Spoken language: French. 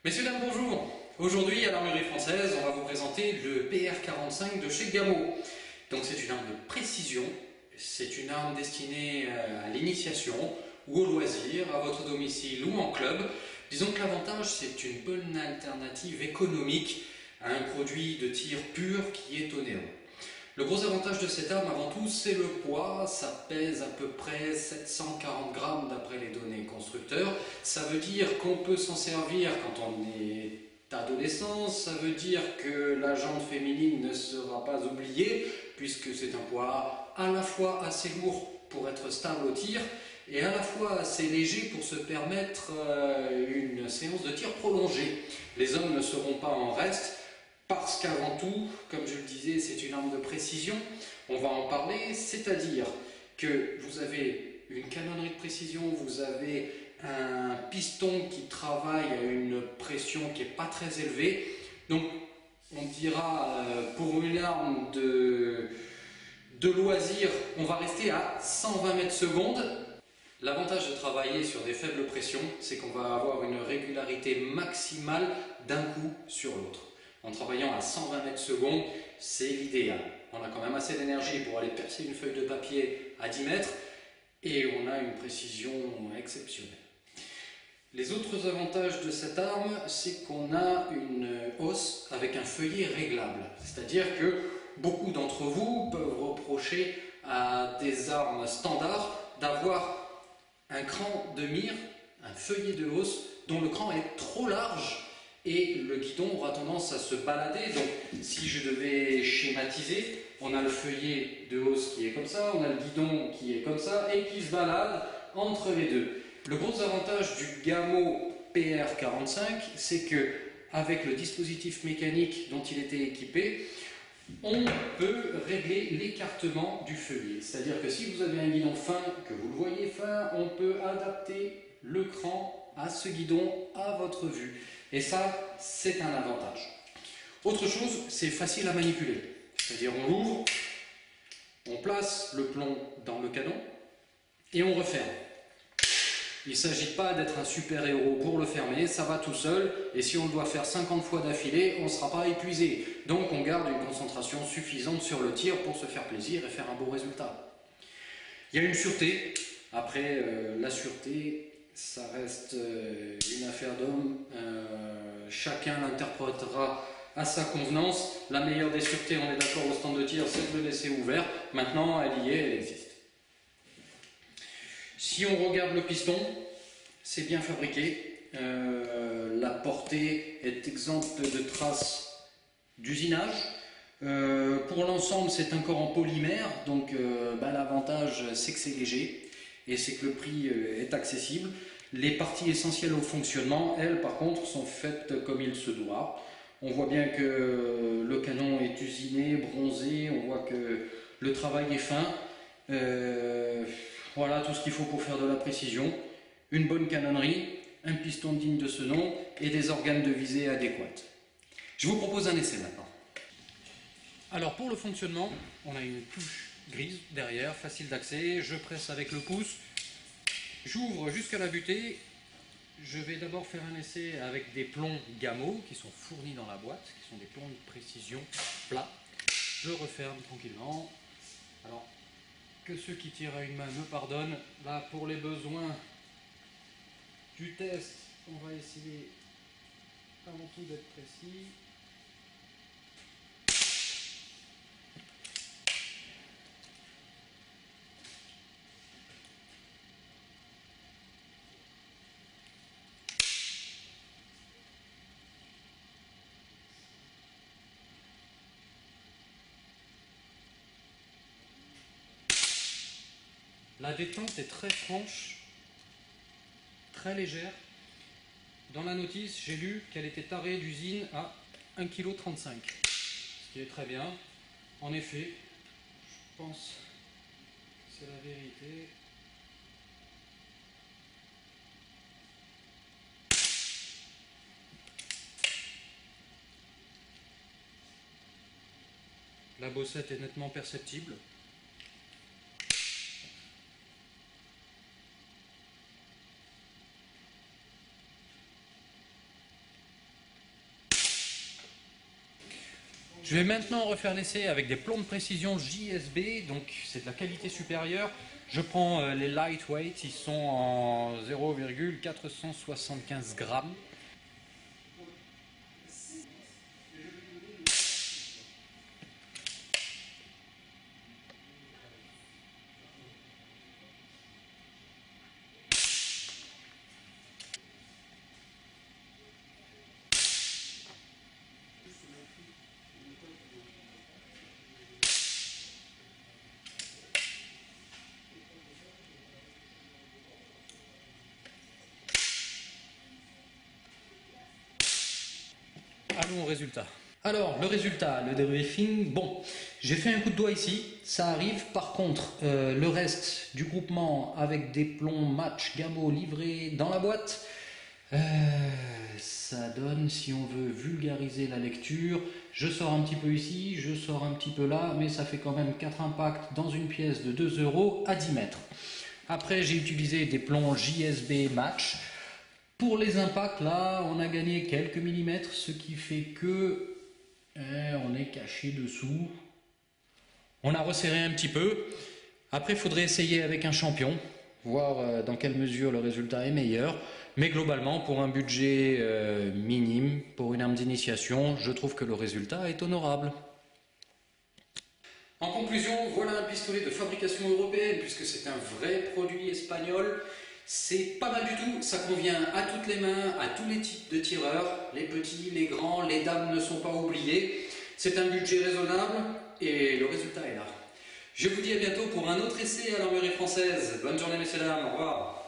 Messieurs, dames, bonjour. Aujourd'hui, à l'Armurerie Française, on va vous présenter le PR45 de chez Gamot. Donc c'est une arme de précision, c'est une arme destinée à l'initiation ou au loisir, à votre domicile ou en club. Disons que l'avantage, c'est une bonne alternative économique à un produit de tir pur qui est onéreux. Le gros avantage de cette arme, avant tout, c'est le poids. Ça pèse à peu près 740 grammes d'après les données constructeurs. Ça veut dire qu'on peut s'en servir quand on est adolescent. Ça veut dire que la jante féminine ne sera pas oubliée, puisque c'est un poids à la fois assez lourd pour être stable au tir et à la fois assez léger pour se permettre une séance de tir prolongée. Les hommes ne seront pas en reste. Parce qu'avant tout, comme je le disais, c'est une arme de précision, on va en parler, c'est-à-dire que vous avez une canonnerie de précision, vous avez un piston qui travaille à une pression qui n'est pas très élevée, donc on dira pour une arme de loisir, on va rester à 120 mètres secondes. L'avantage de travailler sur des faibles pressions, c'est qu'on va avoir une régularité maximale d'un coup sur l'autre. En travaillant à 120 mètres secondes, c'est l'idéal. On a quand même assez d'énergie pour aller percer une feuille de papier à 10 mètres et on a une précision exceptionnelle. Les autres avantages de cette arme, c'est qu'on a une hausse avec un feuillet réglable. C'est-à-dire que beaucoup d'entre vous peuvent reprocher à des armes standards d'avoir un cran de mire, un feuillet de hausse dont le cran est trop large et le guidon aura tendance à se balader. Donc si je devais schématiser, on a le feuillet de hausse qui est comme ça, on a le guidon qui est comme ça et qui se balade entre les deux. Le gros avantage du Gamot PR45, c'est que avec le dispositif mécanique dont il était équipé, on peut régler l'écartement du feuillet. C'est-à-dire que si vous avez un guidon fin, que vous le voyez fin, on peut adapter le cran à ce guidon à votre vue. Et ça, c'est un avantage. Autre chose, c'est facile à manipuler. C'est-à-dire on l'ouvre, on place le plomb dans le canon et on referme. Il ne s'agit pas d'être un super-héros pour le fermer, ça va tout seul, et si on le doit faire 50 fois d'affilée, on ne sera pas épuisé. Donc on garde une concentration suffisante sur le tir pour se faire plaisir et faire un beau résultat. Il y a une sûreté. Après, la sûreté, ça reste une affaire d'homme. Chacun l'interprétera à sa convenance. La meilleure des sûretés, on est d'accord au stand de tir, c'est de le laisser ouvert. Maintenant, elle y est, elle existe. Si on regarde le piston, c'est bien fabriqué. La portée est exempte de traces d'usinage. Pour l'ensemble, c'est encore en polymère, donc l'avantage c'est que c'est léger et c'est que le prix est accessible. Les parties essentielles au fonctionnement, elles par contre, sont faites comme il se doit. On voit bien que le canon est usiné, bronzé, on voit que le travail est fin. Voilà tout ce qu'il faut pour faire de la précision. Une bonne canonnerie, un piston digne de ce nom et des organes de visée adéquats. Je vous propose un essai maintenant. Alors pour le fonctionnement, on a une touche grise derrière, facile d'accès. Je presse avec le pouce, j'ouvre jusqu'à la butée. Je vais d'abord faire un essai avec des plombs Gamot qui sont fournis dans la boîte, qui sont des plombs de précision plats. Je referme tranquillement. Alors, que ceux qui tirent à une main me pardonnent. Là, pour les besoins du test, on va essayer avant tout d'être précis. La détente est très franche, très légère. Dans la notice, j'ai lu qu'elle était tarée d'usine à 1,35 kg, ce qui est très bien. En effet, je pense que c'est la vérité. La bossette est nettement perceptible. Je vais maintenant refaire l'essai avec des plombs de précision JSB, donc c'est de la qualité supérieure. Je prends les lightweight, ils sont en 0,475 grammes. Allons au résultat. Alors, le résultat, le debriefing, bon, j'ai fait un coup de doigt ici, ça arrive. Par contre, le reste du groupement avec des plombs match Gamo livrés dans la boîte, ça donne, si on veut vulgariser la lecture, je sors un petit peu ici, je sors un petit peu là, mais ça fait quand même 4 impacts dans une pièce de 2 € à 10 mètres. Après, j'ai utilisé des plombs JSB match. Pour les impacts, là, on a gagné quelques millimètres, ce qui fait que on est caché dessous. On a resserré un petit peu. Après, il faudrait essayer avec un champion, voir dans quelle mesure le résultat est meilleur. Mais globalement, pour un budget minime, pour une arme d'initiation, je trouve que le résultat est honorable. En conclusion, voilà un pistolet de fabrication européenne, puisque c'est un vrai produit espagnol. C'est pas mal du tout, ça convient à toutes les mains, à tous les types de tireurs, les petits, les grands, les dames ne sont pas oubliées. C'est un budget raisonnable et le résultat est là. Je vous dis à bientôt pour un autre essai à l'Armurerie Française. Bonne journée messieurs dames, au revoir.